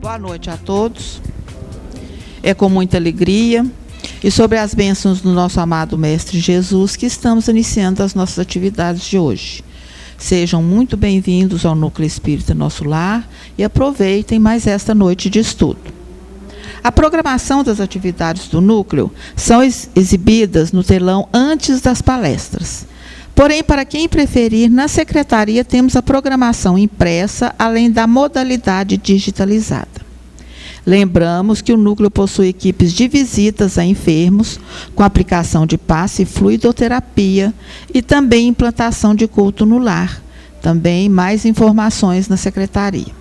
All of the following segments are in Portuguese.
Boa noite a todos. É com muita alegria e sobre as bênçãos do nosso amado Mestre Jesus que estamos iniciando as nossas atividades de hoje. Sejam muito bem-vindos ao Núcleo Espírita Nosso Lar e aproveitem mais esta noite de estudo. A programação das atividades do Núcleo são exibidas no telão antes das palestras. Porém, para quem preferir, na secretaria temos a programação impressa, além da modalidade digitalizada. Lembramos que o Núcleo possui equipes de visitas a enfermos, com aplicação de passe e fluidoterapia, e também implantação de culto no lar. Também mais informações na secretaria.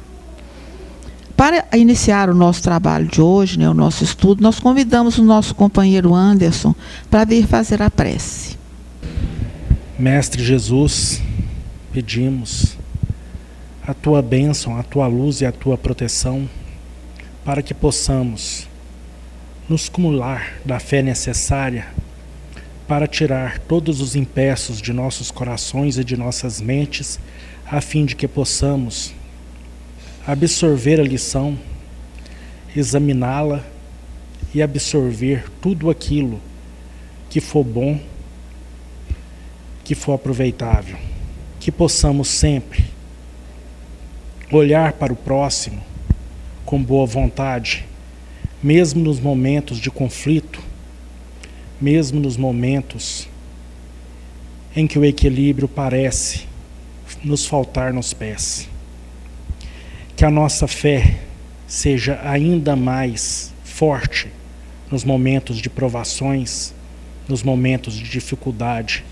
Para iniciar o nosso trabalho de hoje, o nosso estudo, nós convidamos o nosso companheiro Anderson para vir fazer a prece. Mestre Jesus, pedimos a Tua bênção, a Tua luz e a Tua proteção para que possamos nos cumular da fé necessária para tirar todos os empeços de nossos corações e de nossas mentes, a fim de que possamos absorver a lição, examiná-la e absorver tudo aquilo que for bom, que for aproveitável, que possamos sempre olhar para o próximo com boa vontade, mesmo nos momentos de conflito, mesmo nos momentos em que o equilíbrio parece nos faltar nos pés. Que a nossa fé seja ainda mais forte nos momentos de provações, nos momentos de dificuldade,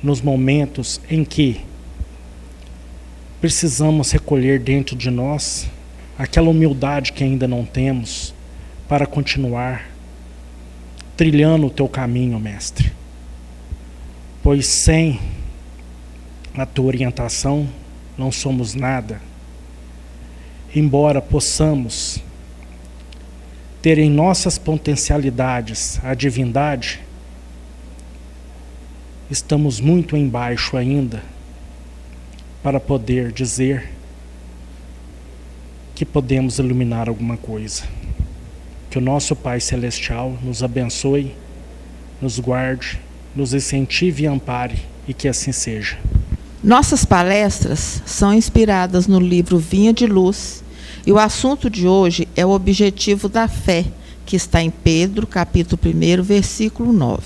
nos momentos em que precisamos recolher dentro de nós aquela humildade que ainda não temos para continuar trilhando o Teu caminho, Mestre. Pois sem a Tua orientação não somos nada. Embora possamos ter em nossas potencialidades a divindade, estamos muito embaixo ainda para poder dizer que podemos iluminar alguma coisa. Que o nosso Pai Celestial nos abençoe, nos guarde, nos incentive e ampare, e que assim seja. Nossas palestras são inspiradas no livro Vinha de Luz, e o assunto de hoje é o objetivo da fé, que está em Pedro, capítulo 1, versículo 9.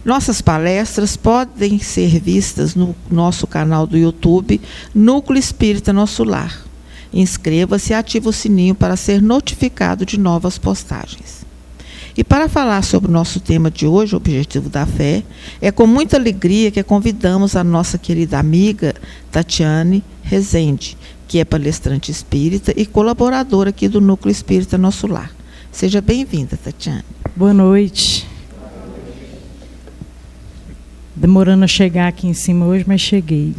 Nossas palestras podem ser vistas no nosso canal do YouTube, Núcleo Espírita Nosso Lar. Inscreva-se e ative o sininho para ser notificado de novas postagens. E para falar sobre o nosso tema de hoje, o objetivo da fé, é com muita alegria que convidamos a nossa querida amiga Tatiane Rezende, que é palestrante espírita e colaboradora aqui do Núcleo Espírita Nosso Lar. Seja bem-vinda, Tatiane. Boa noite. Demorando a chegar aqui em cima hoje, mas cheguei.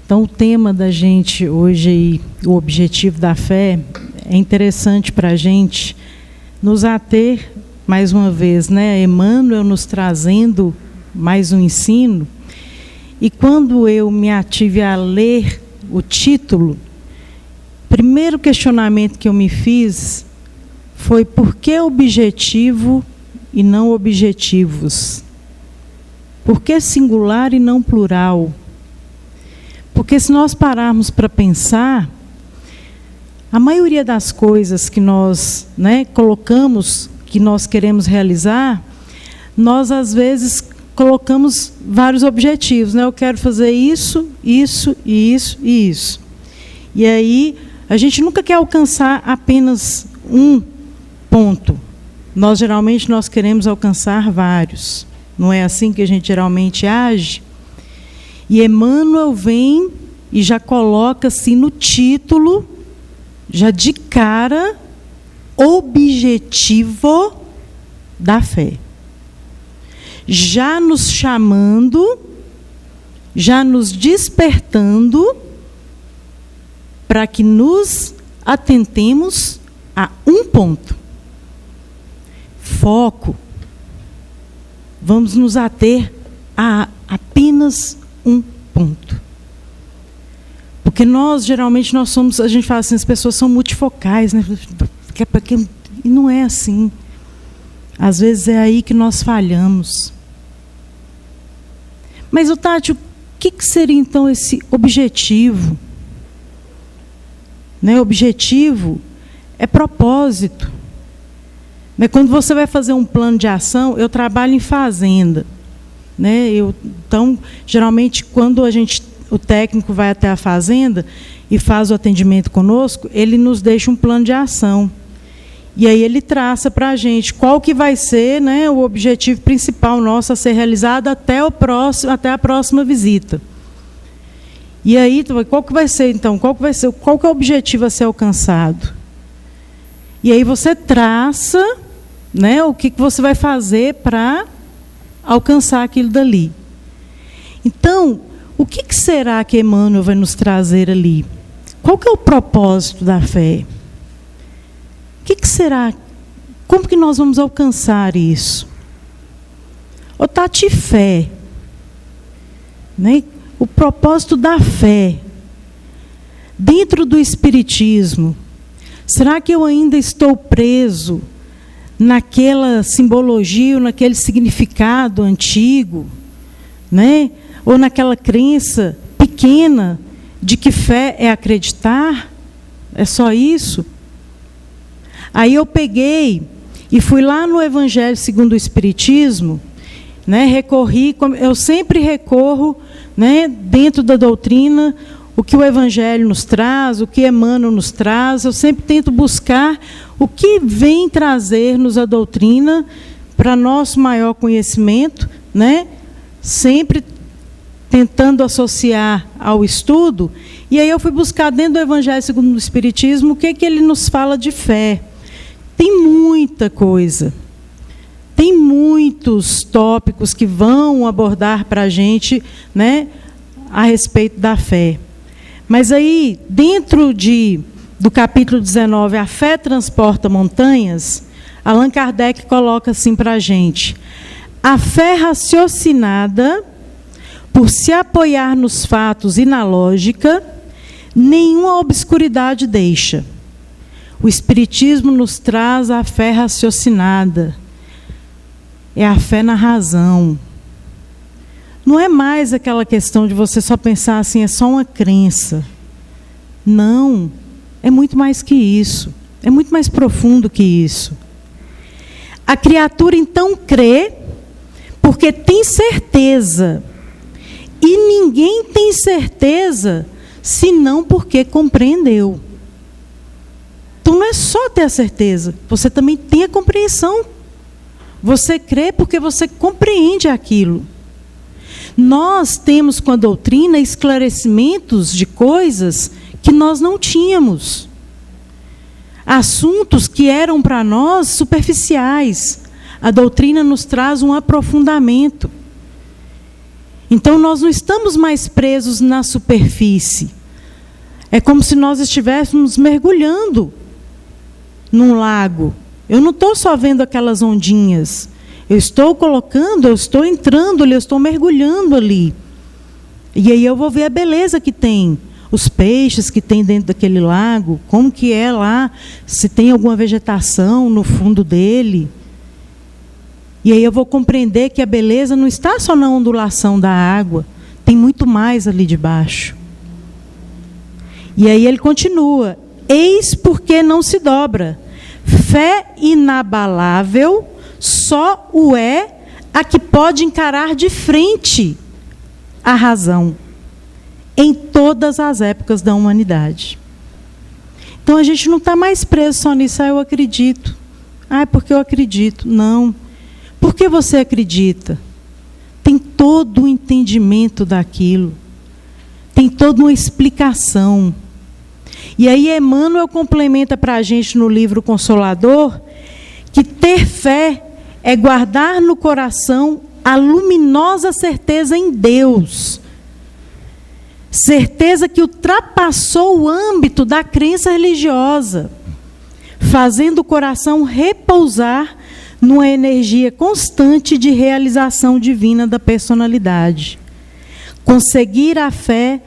Então, o tema da gente hoje, o objetivo da fé, é interessante para a gente nos ater, mais uma vez, Emmanuel nos trazendo mais um ensino. E quando eu me ative a ler o título, o primeiro questionamento que eu me fiz foi: por que objetivo e não objetivos? Por que singular e não plural? Porque se nós pararmos para pensar, a maioria das coisas que nós colocamos, que nós queremos realizar, nós às vezes colocamos vários objetivos. Eu quero fazer isso, isso e isso e isso. E aí, a gente nunca quer alcançar apenas um ponto. Geralmente nós queremos alcançar vários. Não é assim que a gente geralmente age? E Emmanuel vem e já coloca-se no título, já de cara, objetivo da fé. Já nos chamando, já nos despertando para que nos atentemos a um ponto. Foco. Vamos nos ater a apenas um ponto. Porque Porque geralmente a gente fala assim, as pessoas são multifocais, né? E não é assim. Às vezes é aí que nós falhamos. Mas, Tati, o que seria então esse objetivo? Né? Objetivo é propósito. Mas quando você vai fazer um plano de ação, eu trabalho em fazenda. Né? Então, geralmente, quando o técnico vai até a fazenda e faz o atendimento conosco, ele nos deixa um plano de ação. E aí ele traça para a gente qual que vai ser, né, o objetivo principal nosso a ser realizado até a próxima visita. E aí, qual que vai ser, então? Qual que é o objetivo a ser alcançado? E aí você traça, né, o que você vai fazer para alcançar aquilo dali. Então, o que será que Emmanuel vai nos trazer ali? Qual que é o propósito da fé? O que será? Como que nós vamos alcançar isso? Tati, fé. Né? O propósito da fé. Dentro do Espiritismo, será que eu ainda estou preso naquela simbologia, ou naquele significado antigo? Né? Ou naquela crença pequena de que fé é acreditar? É só isso? Aí eu peguei e fui lá no Evangelho segundo o Espiritismo, né, eu sempre recorro, né, dentro da doutrina, o que o Evangelho nos traz, o que Emmanuel nos traz, eu sempre tento buscar o que vem trazer-nos a doutrina para nosso maior conhecimento, né, sempre tentando associar ao estudo. E aí eu fui buscar dentro do Evangelho segundo o Espiritismo o que ele nos fala de fé. Tem muita coisa, tem muitos tópicos que vão abordar para a gente, né, a respeito da fé. Mas aí, dentro do capítulo 19, A Fé Transporta Montanhas, Allan Kardec coloca assim para a gente: a fé raciocinada, por se apoiar nos fatos e na lógica, nenhuma obscuridade deixa. O Espiritismo nos traz a fé raciocinada. É a fé na razão. Não é mais aquela questão de você só pensar assim, é só uma crença. Não, é muito mais que isso. É muito mais profundo que isso. A criatura então crê porque tem certeza. E ninguém tem certeza senão porque compreendeu. Então não é só ter a certeza, você também tem a compreensão. Você crê porque você compreende aquilo. Nós temos com a doutrina esclarecimentos de coisas que nós não tínhamos. Assuntos que eram para nós superficiais. A doutrina nos traz um aprofundamento. Então nós não estamos mais presos na superfície. É como se nós estivéssemos mergulhando num lago. Eu não estou só vendo aquelas ondinhas. Eu estou entrando ali, eu estou mergulhando ali. E aí eu vou ver a beleza que tem. Os peixes que tem dentro daquele lago, como que é lá, se tem alguma vegetação no fundo dele. E aí eu vou compreender que a beleza não está só na ondulação da água, tem muito mais ali debaixo. E aí ele continua: eis porque não se dobra. Fé inabalável só o é a que pode encarar de frente a razão em todas as épocas da humanidade. Então a gente não está mais preso só nisso. Eu acredito. É porque eu acredito. Não. Por que você acredita? Tem todo o entendimento daquilo. Tem toda uma explicação. E aí Emmanuel complementa para a gente no livro Consolador que ter fé é guardar no coração a luminosa certeza em Deus. Certeza que ultrapassou o âmbito da crença religiosa, fazendo o coração repousar numa energia constante de realização divina da personalidade. Conseguir a fé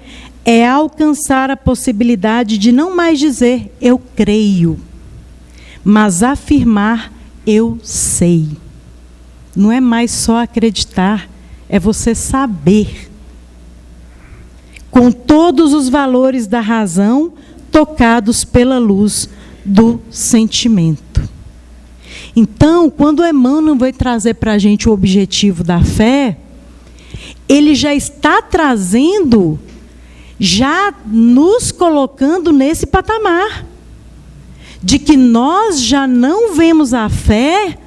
é alcançar a possibilidade de não mais dizer eu creio, mas afirmar eu sei. Não é mais só acreditar, é você saber. Com todos os valores da razão tocados pela luz do sentimento. Então, quando Emmanuel vai trazer para a gente o objetivo da fé, ele já está trazendo, já nos colocando nesse patamar, de que nós já não vemos a fé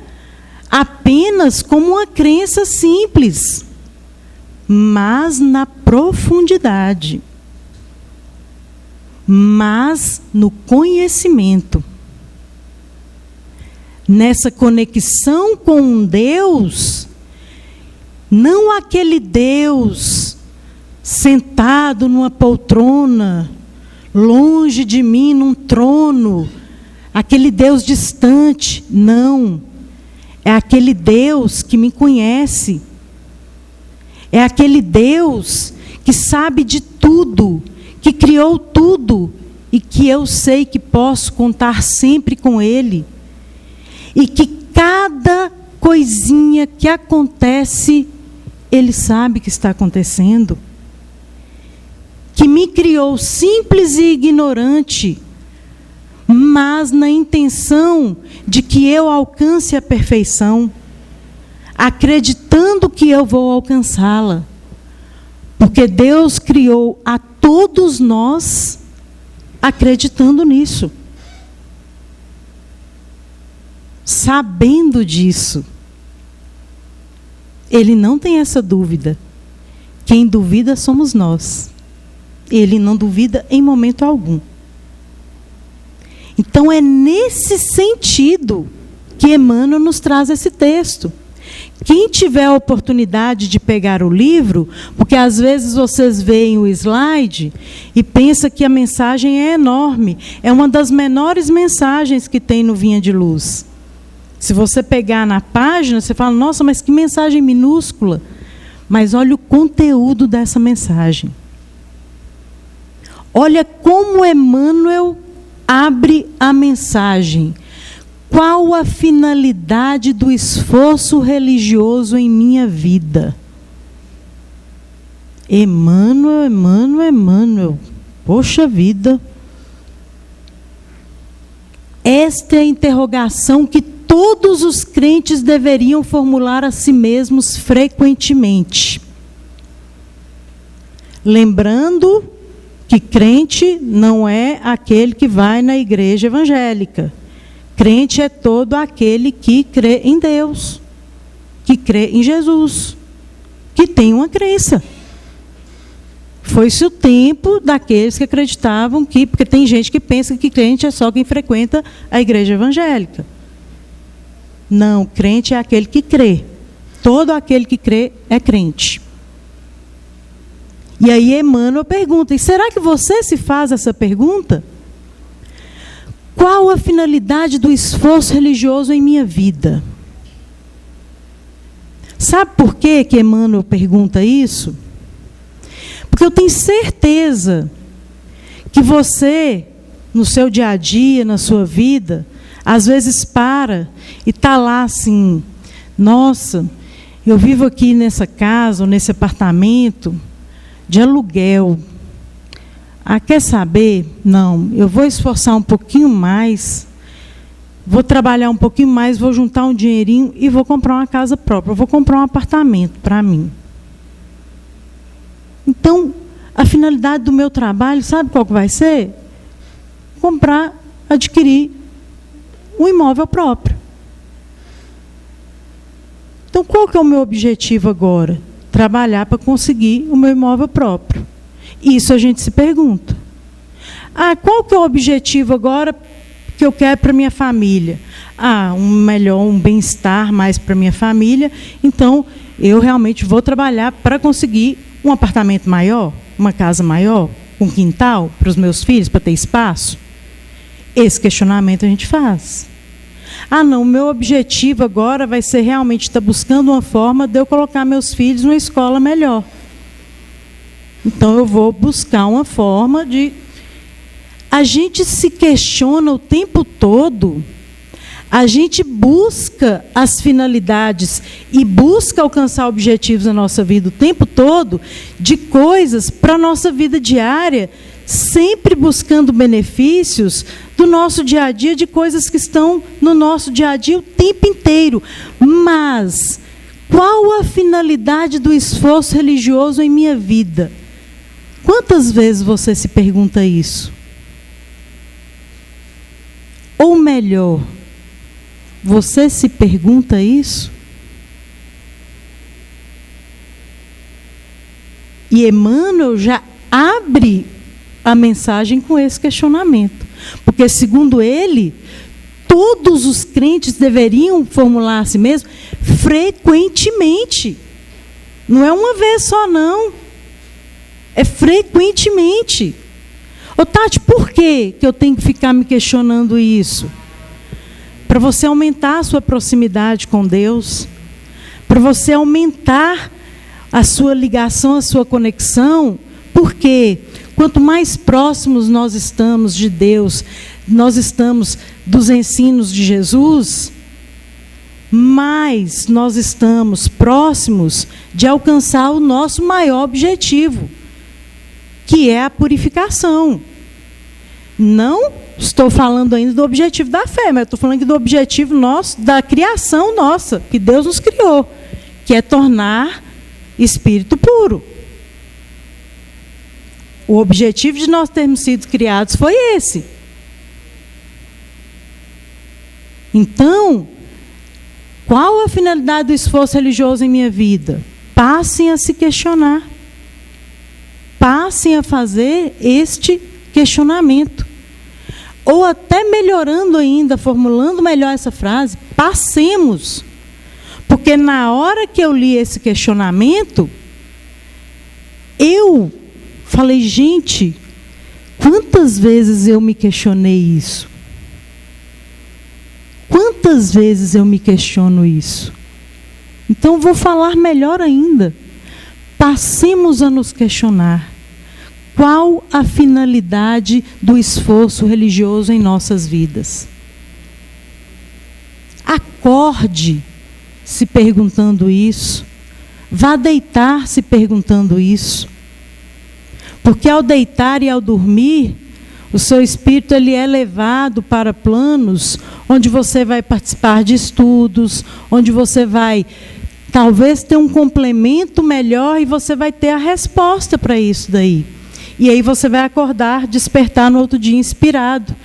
apenas como uma crença simples, mas na profundidade, mas no conhecimento, nessa conexão com um Deus, não aquele Deus sentado numa poltrona, longe de mim num trono, aquele Deus distante, não. É aquele Deus que me conhece. É aquele Deus que sabe de tudo, que criou tudo e que eu sei que posso contar sempre com Ele. E que cada coisinha que acontece, Ele sabe que está acontecendo. Que me criou simples e ignorante, mas na intenção de que eu alcance a perfeição, acreditando que eu vou alcançá-la. Porque Deus criou a todos nós acreditando nisso. Sabendo disso. Ele não tem essa dúvida. Quem duvida somos nós. Ele não duvida em momento algum. Então é nesse sentido que Emmanuel nos traz esse texto. Quem tiver a oportunidade de pegar o livro, porque às vezes vocês veem o slide e pensam que a mensagem é enorme. É uma das menores mensagens que tem no Vinha de Luz. Se você pegar na página, você fala, nossa, mas que mensagem minúscula. Mas olha o conteúdo dessa mensagem. Olha como Emmanuel abre a mensagem. Qual a finalidade do esforço religioso em minha vida? Emmanuel. Poxa vida. Esta é a interrogação que todos os crentes deveriam formular a si mesmos frequentemente. Lembrando que crente não é aquele que vai na igreja evangélica. Crente é todo aquele que crê em Deus, que crê em Jesus, que tem uma crença. Foi-se o tempo daqueles que acreditavam que... Porque tem gente que pensa que crente é só quem frequenta a igreja evangélica. Não, crente é aquele que crê. Todo aquele que crê é crente. E aí Emmanuel pergunta, e será que você se faz essa pergunta? Qual a finalidade do esforço religioso em minha vida? Sabe por que Emmanuel pergunta isso? Porque eu tenho certeza que você, no seu dia a dia, na sua vida, às vezes para e está lá assim, nossa, eu vivo aqui nessa casa, ou nesse apartamento, de aluguel. Ah, quer saber? Não, eu vou esforçar um pouquinho mais, vou trabalhar um pouquinho mais, vou juntar um dinheirinho e vou comprar uma casa própria, vou comprar um apartamento para mim. Então, a finalidade do meu trabalho, sabe qual que vai ser? Adquirir um imóvel próprio. Então, qual que é o meu objetivo agora? Trabalhar para conseguir o meu imóvel próprio. Isso a gente se pergunta. Ah, qual que é o objetivo agora que eu quero para minha família? Ah, um bem-estar mais para minha família. Então, eu realmente vou trabalhar para conseguir um apartamento maior, uma casa maior, um quintal para os meus filhos, para ter espaço. Esse questionamento a gente faz. Ah, não, o meu objetivo agora vai ser realmente estar buscando uma forma de eu colocar meus filhos numa escola melhor. Então eu vou buscar uma forma de... A gente se questiona o tempo todo, a gente busca as finalidades e busca alcançar objetivos na nossa vida o tempo todo, de coisas para a nossa vida diária, sempre buscando benefícios do nosso dia a dia, de coisas que estão no nosso dia a dia o tempo inteiro. Mas qual a finalidade do esforço religioso em minha vida? Quantas vezes você se pergunta isso? Ou melhor, você se pergunta isso? E Emmanuel já abre a mensagem com esse questionamento. Porque, segundo ele, todos os crentes deveriam formular a si mesmos frequentemente. Não é uma vez só, não. É frequentemente. Ô Tati, por que eu tenho que ficar me questionando isso? Para você aumentar a sua proximidade com Deus, para você aumentar a sua ligação, a sua conexão, porque quanto mais próximos nós estamos de Deus, nós estamos dos ensinos de Jesus, mais nós estamos próximos de alcançar o nosso maior objetivo, que é a purificação. Não estou falando ainda do objetivo da fé, mas estou falando do objetivo nosso, da criação nossa, que Deus nos criou, que é tornar espírito puro. O objetivo de nós termos sido criados foi esse. Então, qual a finalidade do esforço religioso em minha vida? Passem a se questionar. Passem a fazer este questionamento. Ou até melhorando ainda, formulando melhor essa frase, passemos. Porque na hora que eu li esse questionamento, eu falei, gente, quantas vezes eu me questionei isso? Quantas vezes eu me questiono isso? Então vou falar melhor ainda. Passemos a nos questionar. Qual a finalidade do esforço religioso em nossas vidas? Acorde se perguntando isso. Vá deitar se perguntando isso. Porque ao deitar e ao dormir, o seu espírito ele é levado para planos onde você vai participar de estudos, onde você vai talvez ter um complemento melhor e você vai ter a resposta para isso daí. E aí você vai acordar, despertar no outro dia inspirado,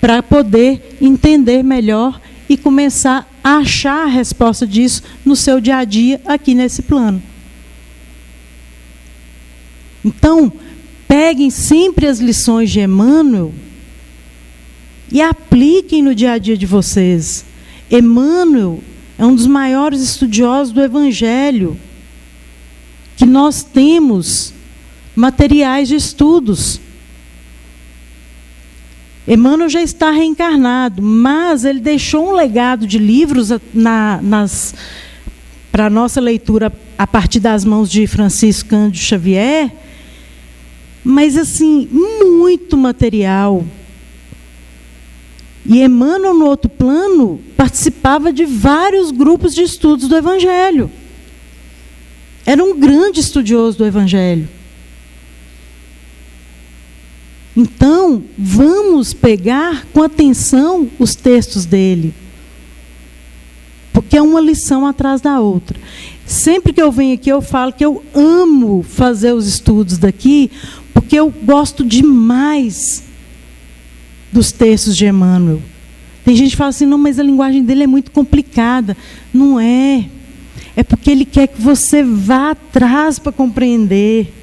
para poder entender melhor e começar a achar a resposta disso no seu dia a dia aqui nesse plano. Então, peguem sempre as lições de Emmanuel e apliquem no dia a dia de vocês. Emmanuel é um dos maiores estudiosos do Evangelho, que nós temos materiais de estudos. Emmanuel já está reencarnado, mas ele deixou um legado de livros para a nossa leitura a partir das mãos de Francisco Cândido Xavier, mas assim, muito material. E Emmanuel, no outro plano, participava de vários grupos de estudos do Evangelho. Era um grande estudioso do Evangelho. Então, vamos pegar com atenção os textos dele. Porque é uma lição atrás da outra. Sempre que eu venho aqui, eu falo que eu amo fazer os estudos daqui, porque eu gosto demais dos textos de Emmanuel. Tem gente que fala assim, não, mas a linguagem dele é muito complicada. Não é. É porque ele quer que você vá atrás para compreender.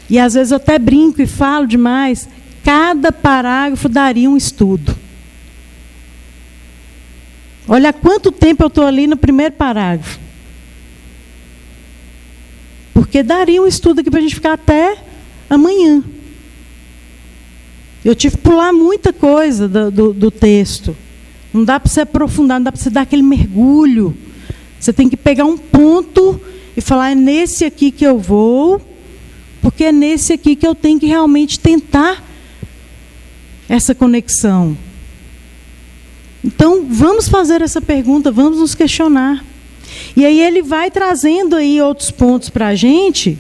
E às vezes eu até brinco e falo demais. Cada parágrafo daria um estudo. Olha há quanto tempo eu estou ali no primeiro parágrafo. Porque daria um estudo aqui para a gente ficar até amanhã. Eu tive que pular muita coisa do texto. Não dá para você aprofundar, não dá para você dar aquele mergulho. Você tem que pegar um ponto. e falar, é nesse aqui que eu vou, porque é nesse aqui que eu tenho que realmente tentar essa conexão. Então, vamos fazer essa pergunta, vamos nos questionar. E aí ele vai trazendo aí outros pontos para a gente.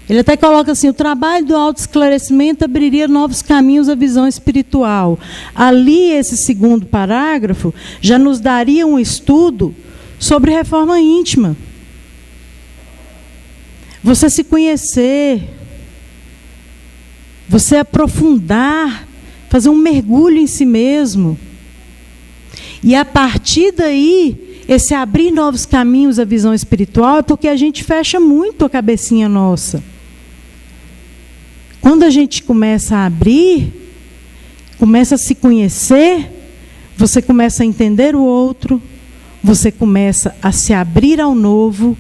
Ele até coloca assim, o trabalho do autoesclarecimento abriria novos caminhos à visão espiritual. Ali, esse segundo parágrafo, já nos daria um estudo sobre reforma íntima. Você se conhecer, você aprofundar, fazer um mergulho em si mesmo. E a partir daí, esse abrir novos caminhos à visão espiritual é porque a gente fecha muito a cabecinha nossa. Quando a gente começa a abrir, começa a se conhecer, você começa a entender o outro, você começa a se abrir ao novo,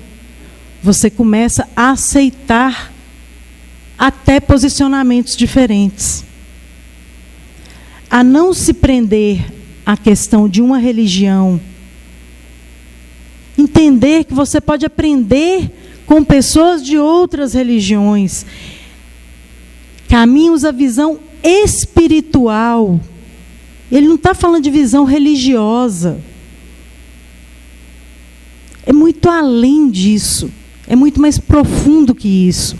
você começa a aceitar até posicionamentos diferentes. A não se prender à questão de uma religião. Entender que você pode aprender com pessoas de outras religiões. Caminhos à visão espiritual. Ele não está falando de visão religiosa. É muito além disso. É muito mais profundo que isso.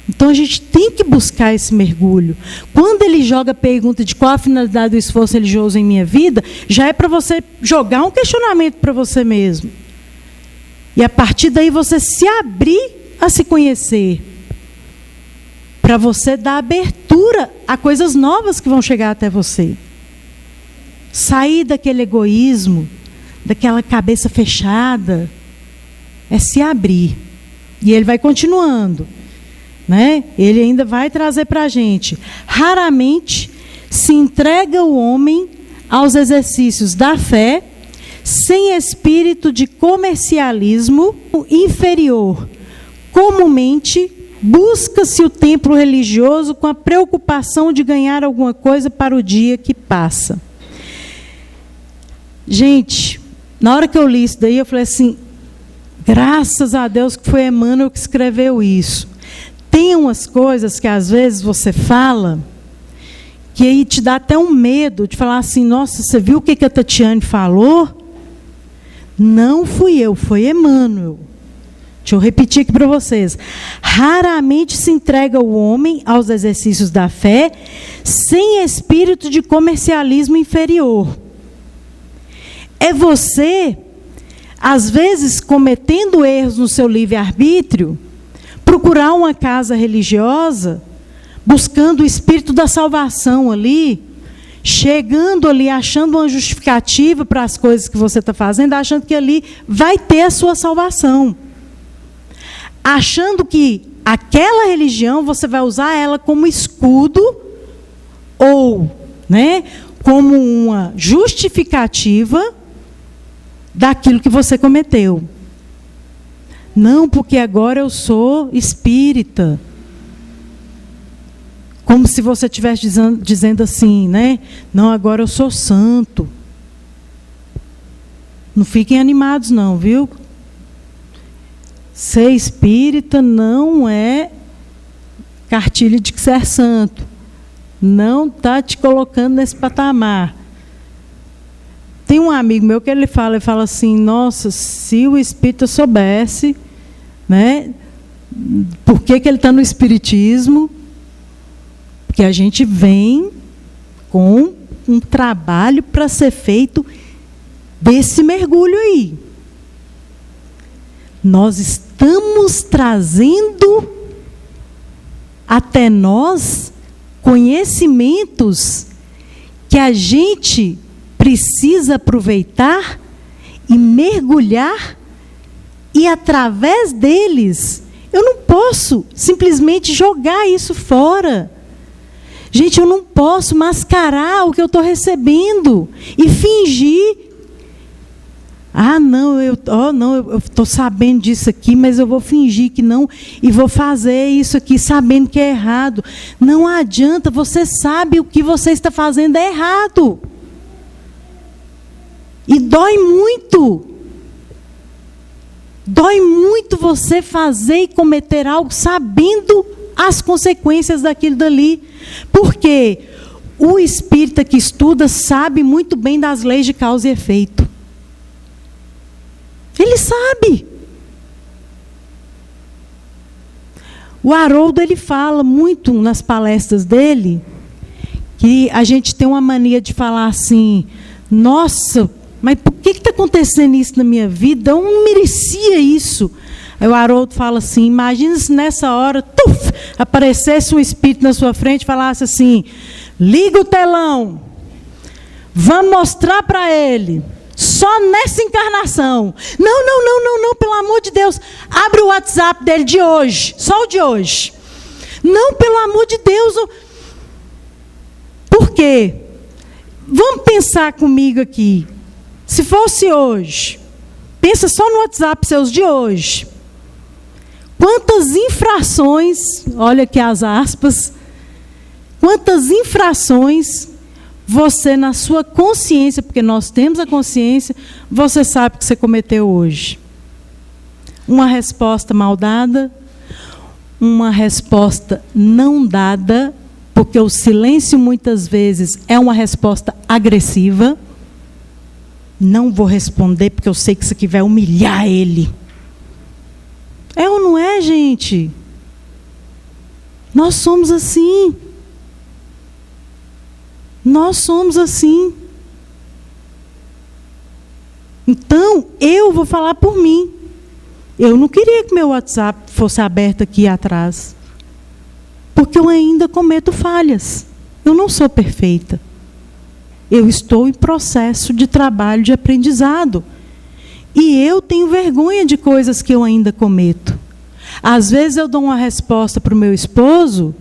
Então a gente tem que buscar esse mergulho. Quando ele joga a pergunta de qual a finalidade do esforço religioso em minha vida, já é para você jogar um questionamento para você mesmo. E a partir daí você se abrir a se conhecer. Para você dar abertura a coisas novas que vão chegar até você. Sair daquele egoísmo, daquela cabeça fechada. É se abrir. E ele vai continuando. Né? Ele ainda vai trazer para a gente. Raramente se entrega o homem aos exercícios da fé sem espírito de comercialismo inferior. Comumente, busca-se o templo religioso com a preocupação de ganhar alguma coisa para o dia que passa. Gente, na hora que eu li isso daí, eu falei assim, graças a Deus que foi Emmanuel que escreveu isso. Tem umas coisas que às vezes você fala, que aí te dá até um medo de falar assim, nossa, você viu o que a Tatiane falou? Não fui eu, foi Emmanuel. Deixa eu repetir aqui para vocês. Raramente se entrega o homem aos exercícios da fé sem espírito de comercialismo inferior. É você, às vezes, cometendo erros no seu livre-arbítrio, procurar uma casa religiosa, buscando o espírito da salvação ali, chegando ali, achando uma justificativa para as coisas que você está fazendo, achando que ali vai ter a sua salvação. Achando que aquela religião, você vai usar ela como escudo, ou, né, como uma justificativa daquilo que você cometeu. Não, porque agora eu sou espírita. Como se você estivesse dizendo assim, né? Não, agora eu sou santo. Não fiquem animados não, viu? Ser espírita não é cartilha de ser santo. Não está te colocando nesse patamar. Tem um amigo meu que ele fala assim, nossa, se o espírita soubesse, né, por que ele está no espiritismo, porque a gente vem com um trabalho para ser feito desse mergulho aí. Nós estamos trazendo até nós conhecimentos que a gente precisa aproveitar e mergulhar, e através deles, eu não posso simplesmente jogar isso fora. Gente, eu não posso mascarar o que eu estou recebendo e fingir. Ah, não, eu estou sabendo disso aqui, mas eu vou fingir que não, e vou fazer isso aqui sabendo que é errado. Não adianta, você sabe o que você está fazendo é errado. E dói muito. Dói muito você fazer e cometer algo sabendo as consequências daquilo dali. Porque o espírita que estuda sabe muito bem das leis de causa e efeito. Ele sabe. O Haroldo, ele fala muito nas palestras dele, que a gente tem uma mania de falar assim, nossa, mas por que está acontecendo isso na minha vida? Eu não merecia isso. Aí o Haroldo fala assim, imagina se nessa hora, aparecesse um espírito na sua frente e falasse assim, liga o telão, vamos mostrar para ele, só nessa encarnação. Não, pelo amor de Deus, abre o WhatsApp dele de hoje, só o de hoje. Não, pelo amor de Deus. Por quê? Vamos pensar comigo aqui. Se fosse hoje, pensa só no WhatsApp seus de hoje. Quantas infrações, olha aqui as aspas, quantas infrações você na sua consciência, porque nós temos a consciência, você sabe que você cometeu hoje. Uma resposta mal dada, uma resposta não dada, porque o silêncio muitas vezes é uma resposta agressiva. Não vou responder porque eu sei que isso aqui vai humilhar ele. É ou não é, gente? Nós somos assim. Nós somos assim. Então, eu vou falar por mim. Eu não queria que meu WhatsApp fosse aberto aqui atrás. Porque eu ainda cometo falhas. Eu não sou perfeita. Eu estou em processo de trabalho de aprendizado. E eu tenho vergonha de coisas que eu ainda cometo. Às vezes eu dou uma resposta para o meu esposo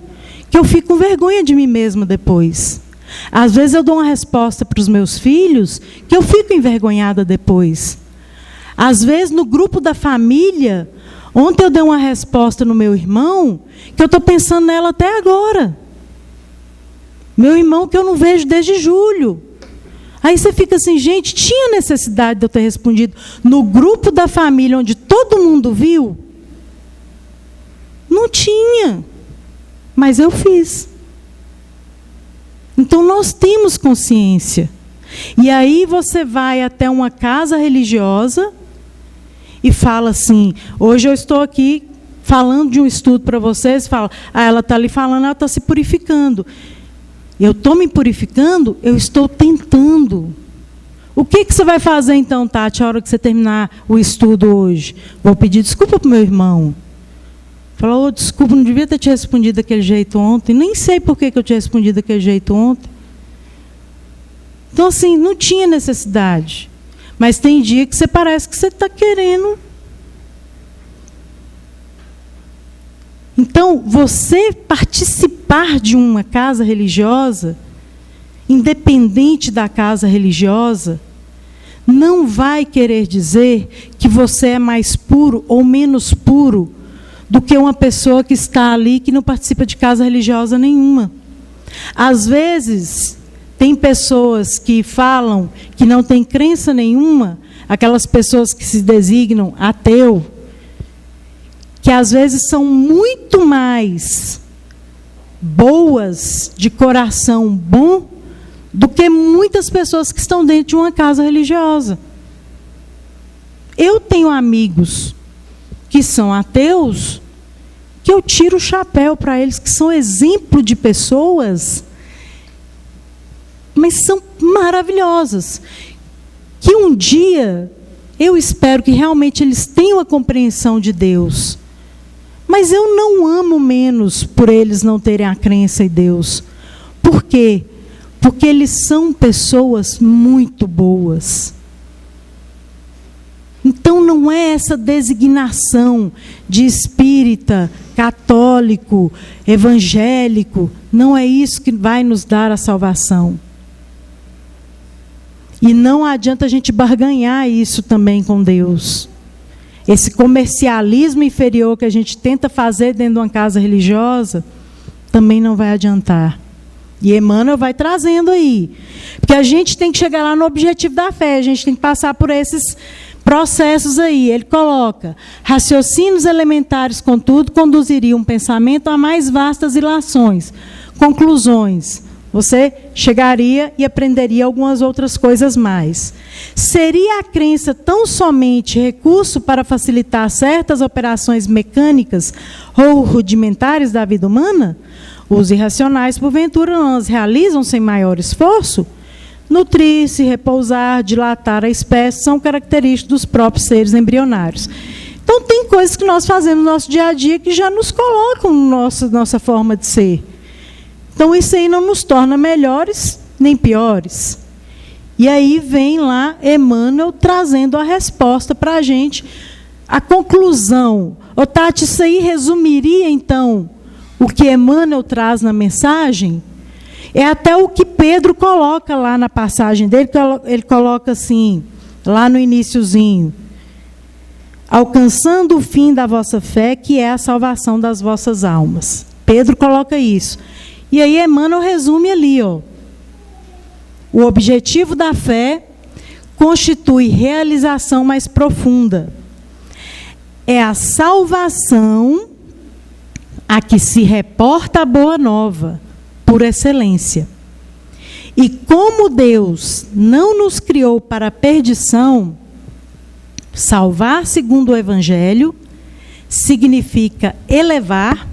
que eu fico com vergonha de mim mesma depois. Às vezes eu dou uma resposta para os meus filhos que eu fico envergonhada depois. Às vezes no grupo da família, ontem eu dei uma resposta no meu irmão que eu estou pensando nela até agora. Meu irmão que eu não vejo desde julho. Aí você fica assim, gente, tinha necessidade de eu ter respondido no grupo da família onde todo mundo viu? Não tinha. Mas eu fiz. Então nós temos consciência. E aí você vai até uma casa religiosa e fala assim, hoje eu estou aqui falando de um estudo para vocês, fala, ela está ali falando, ela está se purificando. Eu estou me purificando, eu estou tentando. O que você vai fazer então, Tati, a hora que você terminar o estudo hoje? Vou pedir desculpa para o meu irmão. Falar, desculpa, não devia ter te respondido daquele jeito ontem. Nem sei por que eu te respondi daquele jeito ontem. Então, assim, não tinha necessidade. Mas tem dia que você parece que você está querendo. Então, você participar de uma casa religiosa, independente da casa religiosa, não vai querer dizer que você é mais puro ou menos puro do que uma pessoa que está ali que não participa de casa religiosa nenhuma. Às vezes, tem pessoas que falam que não têm crença nenhuma, aquelas pessoas que se designam ateu, que às vezes são muito mais boas, de coração bom, do que muitas pessoas que estão dentro de uma casa religiosa. Eu tenho amigos que são ateus, que eu tiro o chapéu para eles, que são exemplo de pessoas, mas são maravilhosas. Que um dia, eu espero que realmente eles tenham a compreensão de Deus. Mas eu não amo menos por eles não terem a crença em Deus. Por quê? Porque eles são pessoas muito boas. Então não é essa designação de espírita, católico, evangélico, não é isso que vai nos dar a salvação. E não adianta a gente barganhar isso também com Deus. Esse comercialismo inferior que a gente tenta fazer dentro de uma casa religiosa, também não vai adiantar. E Emmanuel vai trazendo aí. Porque a gente tem que chegar lá no objetivo da fé, a gente tem que passar por processos aí. Ele coloca: raciocínios elementares, contudo, conduziriam um pensamento a mais vastas ilações, conclusões. Você chegaria e aprenderia algumas outras coisas mais. Seria a crença tão somente recurso para facilitar certas operações mecânicas ou rudimentares da vida humana? Os irracionais, porventura, não as realizam sem maior esforço? Nutrir-se, repousar, dilatar a espécie são características dos próprios seres embrionários. Então, tem coisas que nós fazemos no nosso dia a dia que já nos colocam na nossa forma de ser. Então, isso aí não nos torna melhores nem piores. E aí vem lá Emmanuel trazendo a resposta para a gente, a conclusão. Ô Tati, isso aí resumiria, então, o que Emmanuel traz na mensagem? É até o que Pedro coloca lá na passagem dele, que ele coloca assim, lá no iniciozinho: alcançando o fim da vossa fé, que é a salvação das vossas almas. Pedro coloca isso. E aí Emmanuel resume ali, ó: o objetivo da fé constitui realização mais profunda. É a salvação a que se reporta a boa nova, por excelência. E como Deus não nos criou para a perdição, salvar segundo o Evangelho significa elevar.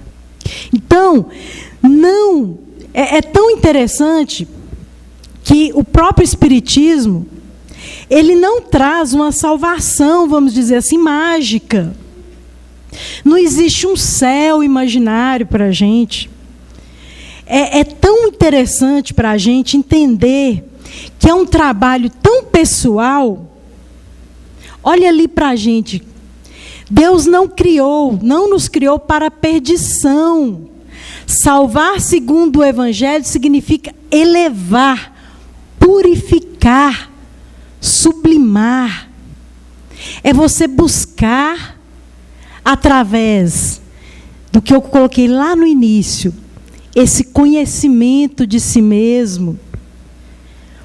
Então, não é tão interessante que o próprio Espiritismo, ele não traz uma salvação, vamos dizer assim, mágica. Não existe um céu imaginário para a gente. É tão interessante para a gente entender que é um trabalho tão pessoal. Olha ali para a gente. Deus não nos criou para a perdição. Salvar segundo o Evangelho significa elevar, purificar, sublimar. É você buscar, através do que eu coloquei lá no início, esse conhecimento de si mesmo.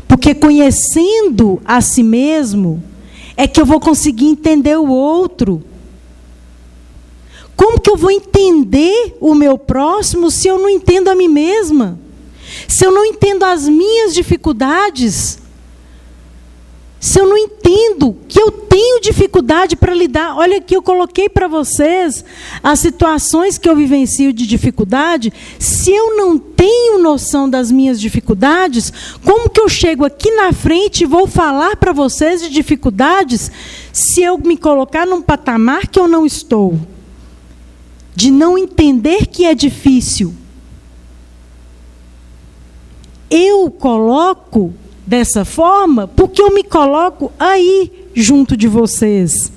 Porque conhecendo a si mesmo, é que eu vou conseguir entender o outro. Como que eu vou entender o meu próximo se eu não entendo a mim mesma? Se eu não entendo as minhas dificuldades? Se eu não entendo que eu tenho dificuldade para lidar? Olha aqui, eu coloquei para vocês as situações que eu vivencio de dificuldade. Se eu não tenho noção das minhas dificuldades, como que eu chego aqui na frente e vou falar para vocês de dificuldades se eu me colocar num patamar que eu não estou? De não entender que é difícil. Eu coloco dessa forma porque eu me coloco aí junto de vocês.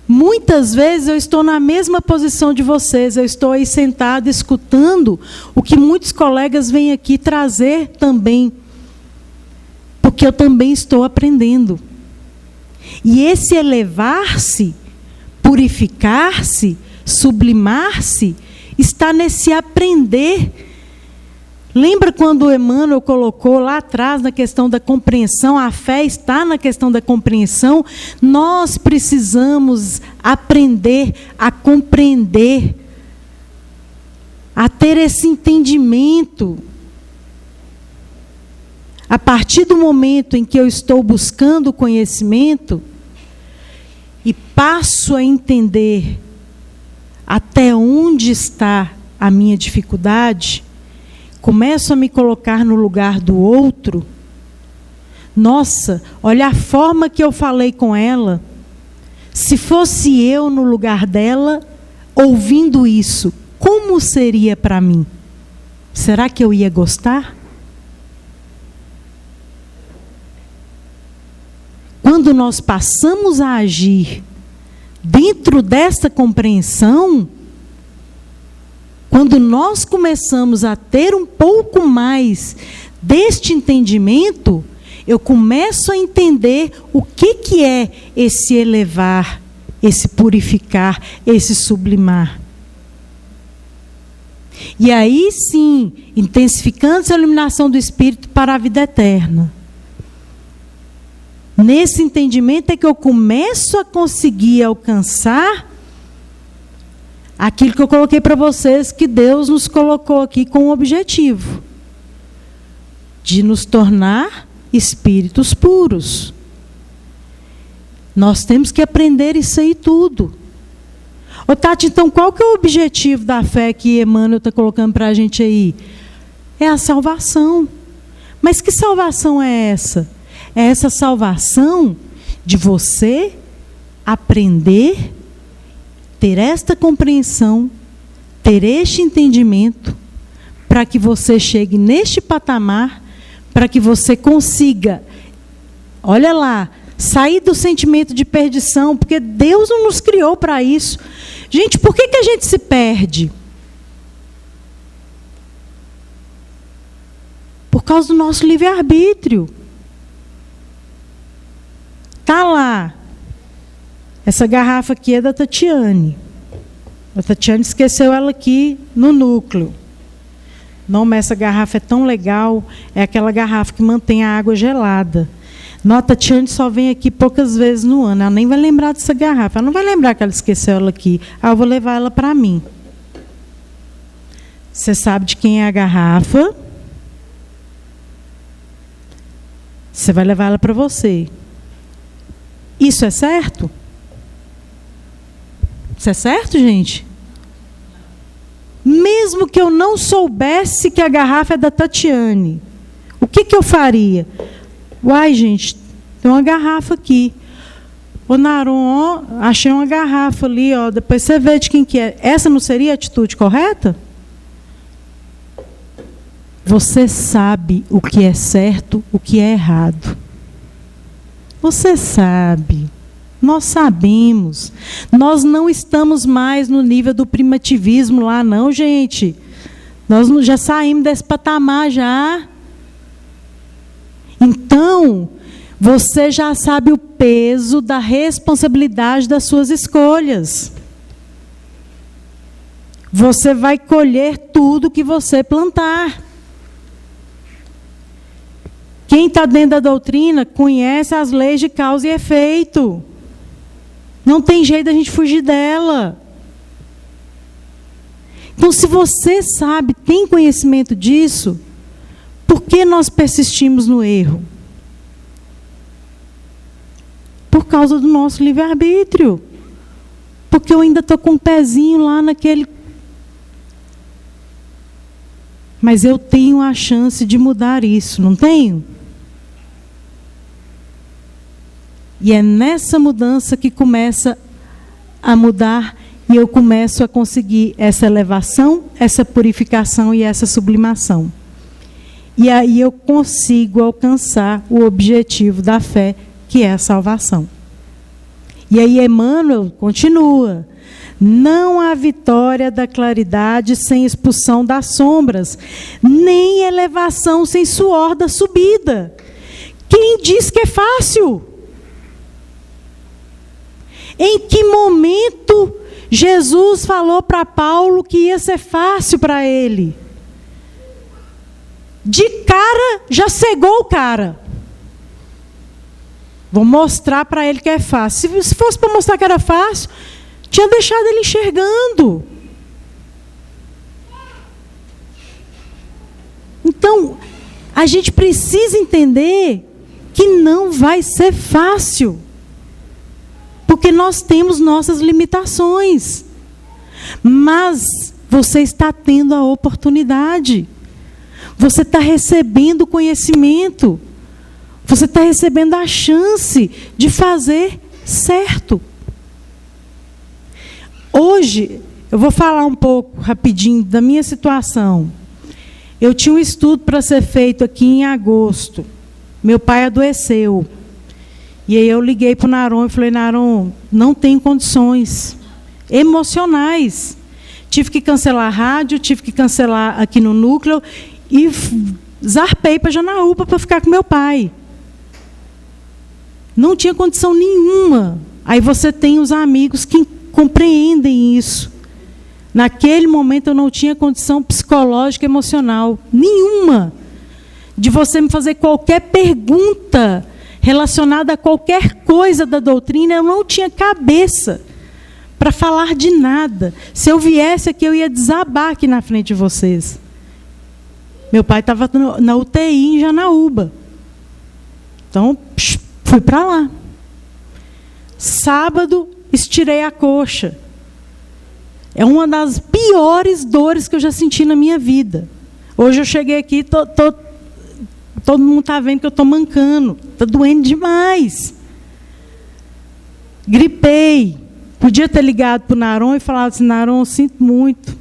Muitas vezes eu estou na mesma posição de vocês, eu estou aí sentado escutando o que muitos colegas vêm aqui trazer também, porque eu também estou aprendendo. E esse elevar-se, purificar-se, sublimar-se, está nesse aprender. Lembra quando o Emmanuel colocou lá atrás na questão da compreensão, a fé está na questão da compreensão? Nós precisamos aprender a compreender, a ter esse entendimento. A partir do momento em que eu estou buscando o conhecimento e passo a entender até onde está a minha dificuldade, começo a me colocar no lugar do outro. Nossa, olha a forma que eu falei com ela. Se fosse eu no lugar dela, ouvindo isso, como seria para mim? Será que eu ia gostar? Quando nós passamos a agir dentro dessa compreensão, quando nós começamos a ter um pouco mais deste entendimento, eu começo a entender o que é esse elevar, esse purificar, esse sublimar. E aí sim, intensificando-se a iluminação do Espírito para a vida eterna. Nesse entendimento é que eu começo a conseguir alcançar aquilo que eu coloquei para vocês, que Deus nos colocou aqui com o objetivo de nos tornar espíritos puros. Nós temos que aprender isso aí tudo. Ô Tati, então qual que é o objetivo da fé que Emmanuel está colocando para a gente aí? É a salvação. Mas que salvação é essa? É essa salvação de você aprender, ter esta compreensão, ter este entendimento, para que você chegue neste patamar, para que você consiga, olha lá, sair do sentimento de perdição, porque Deus não nos criou para isso. Gente, por que a gente se perde? Por causa do nosso livre-arbítrio. Está lá. Essa garrafa aqui é da Tatiane. A Tatiane esqueceu ela aqui no núcleo. Não, mas essa garrafa é tão legal. É aquela garrafa que mantém a água gelada. Não, a Tatiane só vem aqui poucas vezes no ano. Ela nem vai lembrar dessa garrafa. Ela não vai lembrar que ela esqueceu ela aqui. Eu vou levar ela para mim. Você sabe de quem é a garrafa? Você vai levar ela para você. Isso é certo? Isso é certo, gente? Mesmo que eu não soubesse que a garrafa é da Tatiane, o que eu faria? Uai, gente, tem uma garrafa aqui. Ô, Naron, ó, achei uma garrafa ali, ó, depois você vê de quem que é. Essa não seria a atitude correta? Você sabe o que é certo, o que é errado. Você sabe. Nós sabemos. Nós não estamos mais no nível do primitivismo lá, não, gente. Nós já saímos desse patamar já. Então, você já sabe o peso da responsabilidade das suas escolhas. Você vai colher tudo que você plantar. Quem está dentro da doutrina conhece as leis de causa e efeito. Não tem jeito da gente fugir dela. Então, se você sabe, tem conhecimento disso, por que nós persistimos no erro? Por causa do nosso livre-arbítrio. Porque eu ainda estou com um pezinho lá naquele... Mas eu tenho a chance de mudar isso, não tenho? E é nessa mudança que começa a mudar e eu começo a conseguir essa elevação, essa purificação e essa sublimação. E aí eu consigo alcançar o objetivo da fé, que é a salvação. E aí Emmanuel continua. Não há vitória da claridade sem expulsão das sombras, nem elevação sem suor da subida. Quem diz que é fácil? Em que momento Jesus falou para Paulo que ia ser fácil para ele? De cara, já cegou o cara. Vou mostrar para ele que é fácil. Se fosse para mostrar que era fácil, tinha deixado ele enxergando. Então, a gente precisa entender que não vai ser fácil. Porque nós temos nossas limitações. Mas você está tendo a oportunidade. Você está recebendo conhecimento. Você está recebendo a chance de fazer certo. Hoje, eu vou falar um pouco rapidinho da minha situação. Eu tinha um estudo para ser feito aqui em agosto. Meu pai adoeceu. E aí eu liguei para o Naron e falei, Naron, não tem condições emocionais. Tive que cancelar a rádio, tive que cancelar aqui no núcleo e zarpei para Janaúba para ficar com meu pai. Não tinha condição nenhuma. Aí você tem os amigos que compreendem isso. Naquele momento eu não tinha condição psicológica, emocional nenhuma de você me fazer qualquer pergunta relacionada a qualquer coisa da doutrina, eu não tinha cabeça para falar de nada. Se eu viesse aqui, eu ia desabar aqui na frente de vocês. Meu pai estava na UTI em Janaúba. Então, fui para lá. Sábado, estirei a coxa. É uma das piores dores que eu já senti na minha vida. Hoje eu cheguei aqui, todo mundo está vendo que eu estou mancando. Está doendo demais. Gripei. Podia ter ligado para o Naron e falado assim, Naron, eu sinto muito.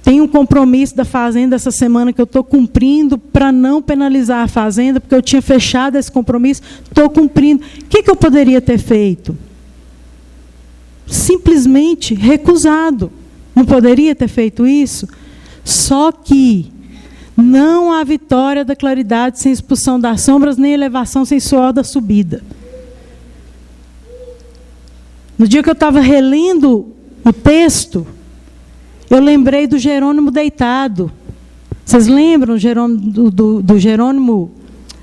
Tem um compromisso da fazenda essa semana que eu estou cumprindo para não penalizar a fazenda, porque eu tinha fechado esse compromisso, estou cumprindo. O que eu poderia ter feito? Simplesmente recusado. Não poderia ter feito isso? Só que não há vitória da claridade sem expulsão das sombras, nem elevação sem suor da subida. No dia que eu estava relendo o texto, eu lembrei do Jerônimo deitado. Vocês lembram do Jerônimo?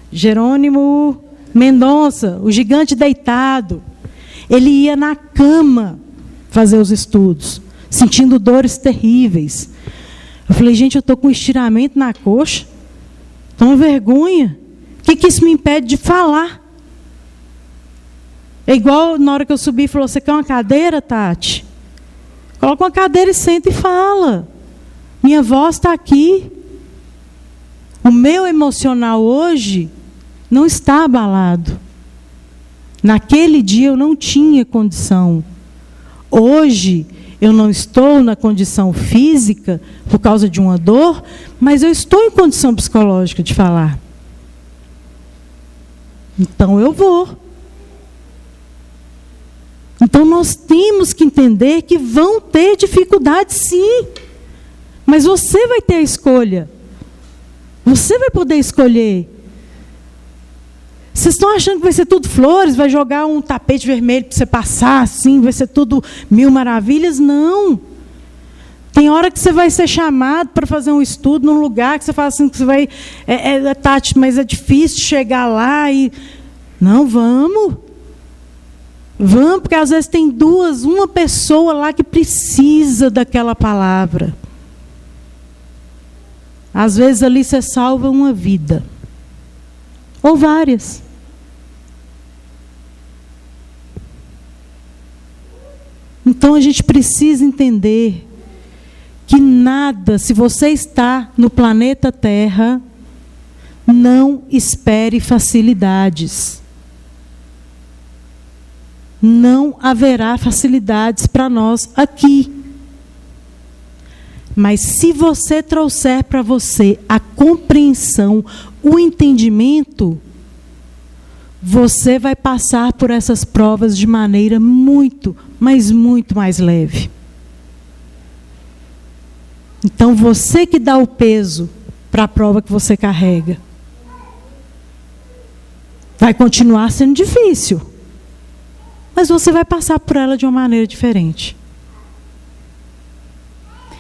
Jerônimo Mendonça, o gigante deitado. Ele ia na cama fazer os estudos, sentindo dores terríveis. Eu falei, gente, eu estou com estiramento na coxa. Estou uma vergonha. O que isso me impede de falar? É igual na hora que eu subi, falou, você quer uma cadeira, Tati? Coloca uma cadeira e senta e fala. Minha voz está aqui. O meu emocional hoje não está abalado. Naquele dia eu não tinha condição. Hoje eu não estou na condição física por causa de uma dor, mas eu estou em condição psicológica de falar. Então eu vou. Então nós temos que entender que vão ter dificuldades, sim. Mas você vai ter a escolha. Você vai poder escolher. Vocês estão achando que vai ser tudo flores, vai jogar um tapete vermelho para você passar assim, vai ser tudo mil maravilhas? Não. Tem hora que você vai ser chamado para fazer um estudo num lugar que você fala assim, que você vai... Tati, mas é difícil chegar lá e... Não, vamos. Vamos, porque às vezes tem uma pessoa lá que precisa daquela palavra. Às vezes ali você salva uma vida. Ou várias. Então a gente precisa entender que nada, se você está no planeta Terra, não espere facilidades. Não haverá facilidades para nós aqui. Mas se você trouxer para você a compreensão, o entendimento, você vai passar por essas provas de maneira muito, mas muito mais leve. Então você que dá o peso para a prova que você carrega. Vai continuar sendo difícil. Mas você vai passar por ela de uma maneira diferente.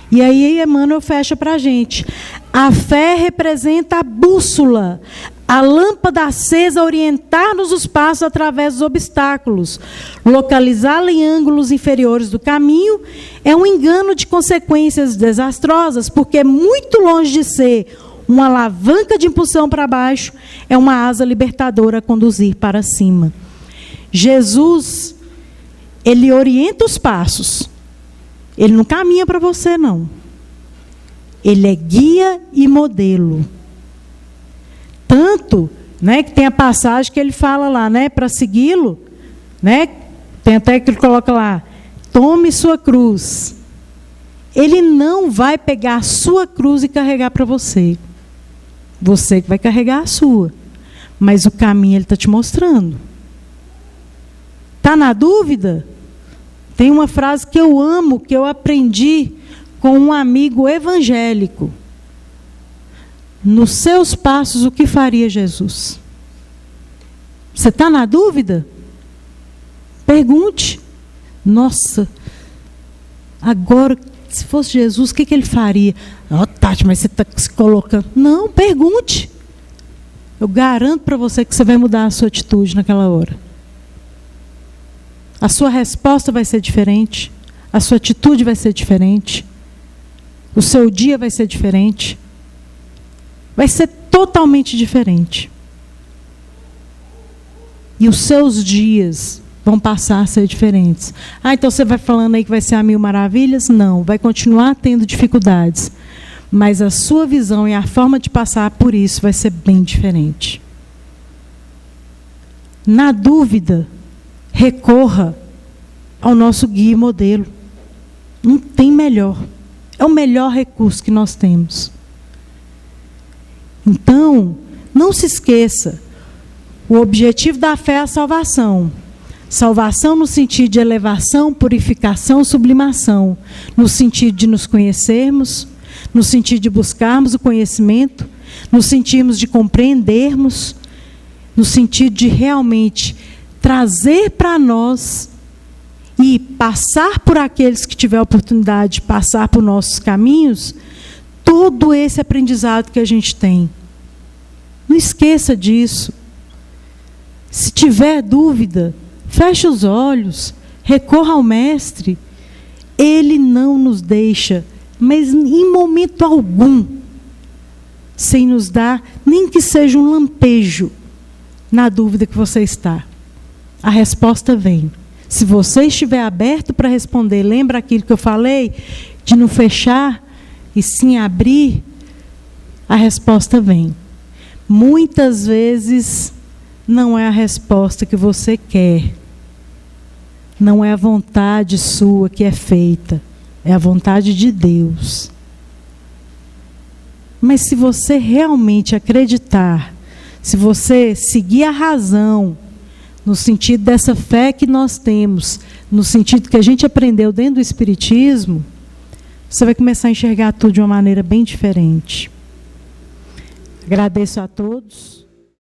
E aí Emmanuel fecha para a gente. A fé representa a bússola, a lâmpada acesa a orientar-nos os passos através dos obstáculos. Localizá-la em ângulos inferiores do caminho é um engano de consequências desastrosas, porque muito longe de ser uma alavanca de impulsão para baixo, é uma asa libertadora a conduzir para cima. Jesus, ele orienta os passos. Ele não caminha para você, não. Ele é guia e modelo. Tanto, né, que tem a passagem que ele fala lá, né, para segui-lo, né, tem até que ele coloca lá, tome sua cruz. Ele não vai pegar a sua cruz e carregar para você. Você que vai carregar a sua. Mas o caminho ele está te mostrando. Está na dúvida? Tem uma frase que eu amo, que eu aprendi com um amigo evangélico. Nos seus passos, o que faria Jesus? Você está na dúvida? Pergunte. Nossa, agora, se fosse Jesus, o que ele faria? Oh, Tati, mas você está se colocando... Não, pergunte. eu garanto para você que você vai mudar a sua atitude naquela hora. A sua resposta vai ser diferente, a sua atitude vai ser diferente, o seu dia vai ser diferente, vai ser totalmente diferente. E os seus dias vão passar a ser diferentes. Então você vai falando aí que vai ser a 1000 maravilhas? Não, vai continuar tendo dificuldades. Mas a sua visão e a forma de passar por isso vai ser bem diferente. Na dúvida, recorra ao nosso guia e modelo. Não tem melhor. É o melhor recurso que nós temos. Então, não se esqueça, o objetivo da fé é a salvação. Salvação no sentido de elevação, purificação, sublimação. No sentido de nos conhecermos, no sentido de buscarmos o conhecimento, no sentido de compreendermos, no sentido de realmente trazer para nós e passar por aqueles que tiver a oportunidade de passar por nossos caminhos, todo esse aprendizado que a gente tem. Não esqueça disso. Se tiver dúvida, feche os olhos, recorra ao Mestre. Ele não nos deixa, mas em momento algum, sem nos dar, nem que seja um lampejo, na dúvida que você está. A resposta vem. Se você estiver aberto para responder, lembra aquilo que eu falei? De não fechar e sim abrir, a resposta vem. Muitas vezes não é a resposta que você quer. Não é a vontade sua que é feita. É a vontade de Deus. Mas se você realmente acreditar, se você seguir a razão, no sentido dessa fé que nós temos, no sentido que a gente aprendeu dentro do Espiritismo, você vai começar a enxergar tudo de uma maneira bem diferente. Agradeço a todos.